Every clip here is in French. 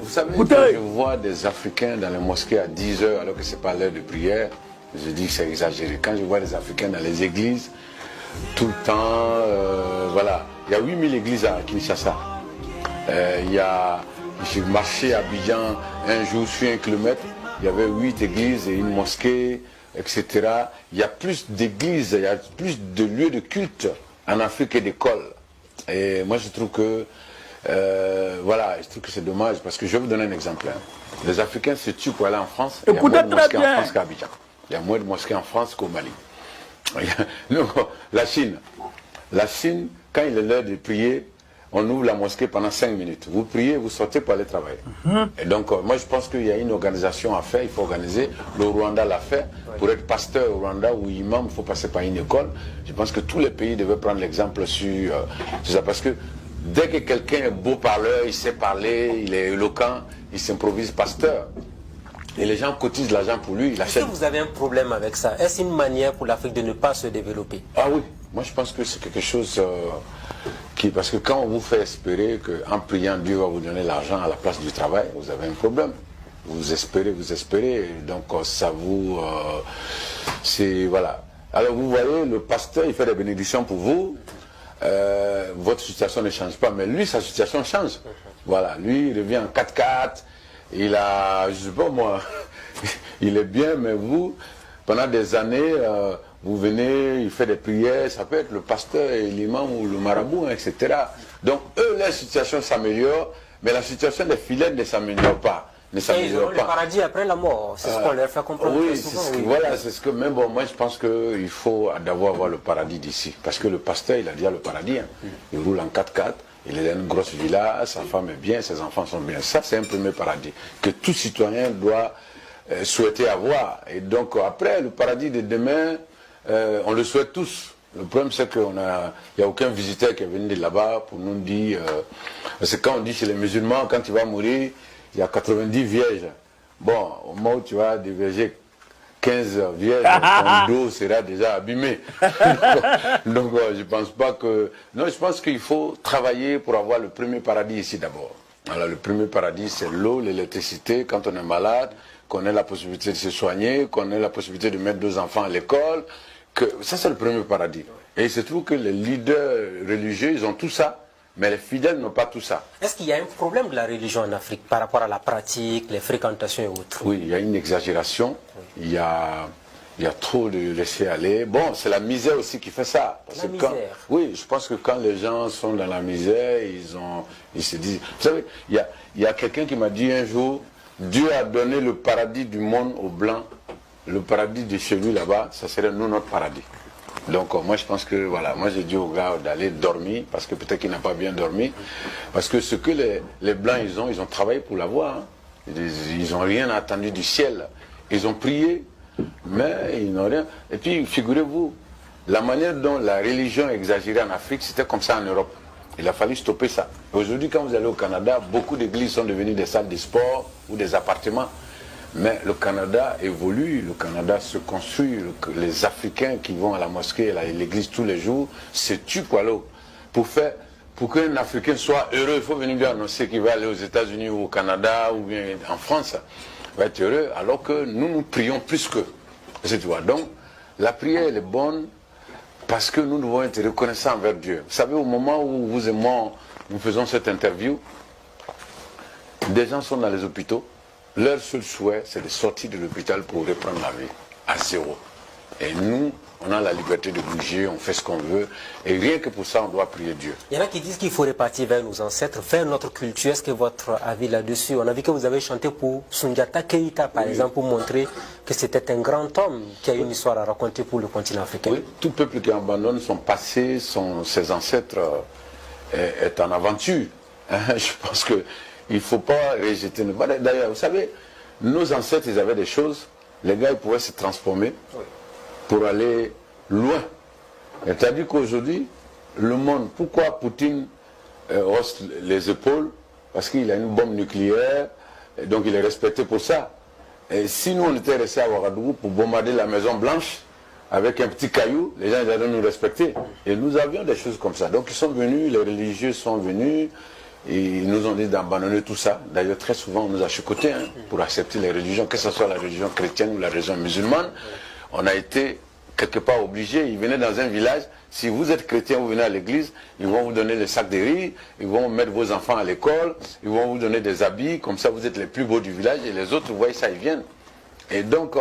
Vous savez, quand je vois des Africains dans les mosquées à 10 heures alors que ce n'est pas l'heure de prière, je dis que c'est exagéré. Quand je vois des Africains dans les églises, tout le temps, voilà. Il y a 8000 églises à Kinshasa. J'ai marché à Abidjan un jour sur 1 kilomètre, il y avait 8 églises et une mosquée, etc. Il y a plus d'églises, il y a plus de lieux de culte en Afrique que d'écoles. Et moi je trouve que, voilà, je trouve que c'est dommage parce que je vais vous donner un exemple. Hein. Les Africains se tuent pour aller en France, il y a moins de mosquées en France qu'à Abidjan. Il y a moins de mosquées en France qu'au Mali. La Chine, quand il est l'heure de prier, on ouvre la mosquée pendant 5 minutes. Vous priez, vous sortez pour aller travailler. Et donc, moi je pense qu'il y a une organisation à faire, il faut organiser. Le Rwanda l'a fait. Pour être pasteur au Rwanda ou imam, il faut passer par une école. Je pense que tous les pays devaient prendre l'exemple sur ça. Parce que dès que quelqu'un est beau parleur, il sait parler, il est éloquent, il s'improvise pasteur. Et les gens cotisent l'argent pour lui. Est-ce que vous avez un problème avec ça? Est-ce une manière pour l'Afrique de ne pas se développer? Ah oui, moi je pense que c'est quelque chose parce que quand on vous fait espérer qu'en priant Dieu va vous donner l'argent à la place du travail, vous avez un problème. Vous espérez, et donc ça vous... c'est... Voilà. Alors vous voyez, le pasteur, il fait des bénédictions pour vous. Votre situation ne change pas, mais lui, sa situation change. Voilà, lui, il revient en 4x4. Il a, je sais pas moi, il est bien, mais vous, pendant des années, vous venez, il fait des prières, ça peut être le pasteur, l'imam ou le marabout, hein, etc. Donc eux, leur situation s'améliore, mais la situation des fidèles ne s'améliore pas. Et ils auront le paradis après la mort, c'est ce qu'on leur fait comprendre. Oui, souvent, oui. Voilà, c'est ce que, même bon, moi je pense qu'il faut d'abord avoir le paradis d'ici, parce que le pasteur, il a déjà le paradis, hein. Il roule en 4x4. Il est dans une grosse villa, sa femme est bien, ses enfants sont bien. Ça, c'est un premier paradis que tout citoyen doit souhaiter avoir. Et donc, après, le paradis de demain, on le souhaite tous. Le problème, c'est qu'il n'y a aucun visiteur qui est venu de là-bas pour nous dire... parce que quand on dit chez les musulmans, quand tu vas mourir, il y a 90 vierges. Bon, au moment où tu vas déverger 15 vierges, ton dos sera déjà abîmé. donc je pense pas que... Non, je pense qu'il faut travailler pour avoir le premier paradis ici d'abord. Alors le premier paradis, c'est l'eau, l'électricité, quand on est malade, qu'on ait la possibilité de se soigner, qu'on ait la possibilité de mettre 2 enfants à l'école. Ça, c'est le premier paradis. Et il se trouve que les leaders religieux, ils ont tout ça. Mais les fidèles n'ont pas tout ça. Est-ce qu'il y a un problème de la religion en Afrique par rapport à la pratique, les fréquentations et autres? Oui, il y a une exagération, il y a trop de laisser aller. Bon, c'est la misère aussi qui fait ça. Parce la misère. Oui, je pense que quand les gens sont dans la misère, ils se disent... Vous savez, il y a quelqu'un qui m'a dit un jour, Dieu a donné le paradis du monde aux Blancs. Le paradis de chez lui là-bas, ça serait nous notre paradis. Donc moi je pense que voilà, moi j'ai dit au gars d'aller dormir, parce que peut-être qu'il n'a pas bien dormi, parce que ce que les Blancs ils ont travaillé pour l'avoir, hein. Ils n'ont rien attendu du ciel, ils ont prié, mais ils n'ont rien. Et puis figurez-vous, la manière dont la religion est exagérée en Afrique, c'était comme ça en Europe. Il a fallu stopper ça. Aujourd'hui quand vous allez au Canada, beaucoup d'églises sont devenues des salles de sport ou des appartements. Mais le Canada évolue, le Canada se construit, les Africains qui vont à la mosquée, à l'église tous les jours, se tuent pour qu'un Africain soit heureux, il faut venir lui annoncer qu'il va aller aux États-Unis ou au Canada ou bien en France, il va être heureux, alors que nous prions plus qu'eux. Donc, la prière elle est bonne parce que nous devons être reconnaissants envers Dieu. Vous savez, au moment où vous et moi, nous faisons cette interview, des gens sont dans les hôpitaux. Leur seul souhait, c'est de sortir de l'hôpital pour reprendre la vie à zéro. Et nous, on a la liberté de bouger, on fait ce qu'on veut. Et rien que pour ça, on doit prier Dieu. Il y en a qui disent qu'il faut repartir vers nos ancêtres, vers notre culture. Est-ce que votre avis là-dessus? On a vu que vous avez chanté pour Sundiata Keïta, par exemple, pour montrer que c'était un grand homme qui a une histoire à raconter pour le continent africain. Oui, tout peuple qui abandonne son passé, ses ancêtres, est en aventure. Je pense que... Il ne faut pas rejeter. D'ailleurs, vous savez, nos ancêtres, ils avaient des choses. Les gars, ils pouvaient se transformer pour aller loin. C'est-à-dire qu'aujourd'hui, le monde, pourquoi Poutine hausse les épaules? Parce qu'il a une bombe nucléaire, et donc il est respecté pour ça. Et si nous, on était restés à Ouagadougou pour bombarder la Maison Blanche, avec un petit caillou, les gens ils allaient nous respecter. Et nous avions des choses comme ça. Donc ils sont venus, les religieux sont venus, ils nous ont dit d'abandonner tout ça. D'ailleurs, très souvent, on nous a chicotés pour accepter les religions, que ce soit la religion chrétienne ou la religion musulmane. On a été quelque part obligés. Ils venaient dans un village. Si vous êtes chrétien, vous venez à l'église, ils vont vous donner les sacs de riz, ils vont mettre vos enfants à l'école, ils vont vous donner des habits. Comme ça, vous êtes les plus beaux du village et les autres, vous voyez ça, ils viennent. Et donc,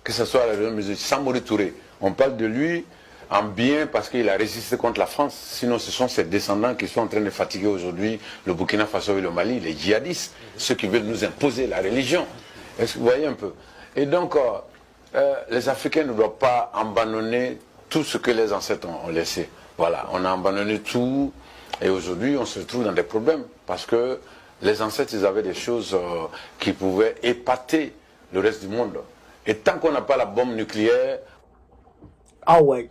que ce soit la religion musulmane, Samori Touré, on parle de lui en bien parce qu'il a résisté contre la France. Sinon, ce sont ses descendants qui sont en train de fatiguer aujourd'hui le Burkina Faso et le Mali, les djihadistes, ceux qui veulent nous imposer la religion. Est-ce que vous voyez un peu? Et donc, les Africains ne doivent pas abandonner tout ce que les ancêtres ont laissé. Voilà, on a abandonné tout et aujourd'hui, on se retrouve dans des problèmes parce que les ancêtres, ils avaient des choses qui pouvaient épater le reste du monde. Et tant qu'on n'a pas la bombe nucléaire... Ah ouais.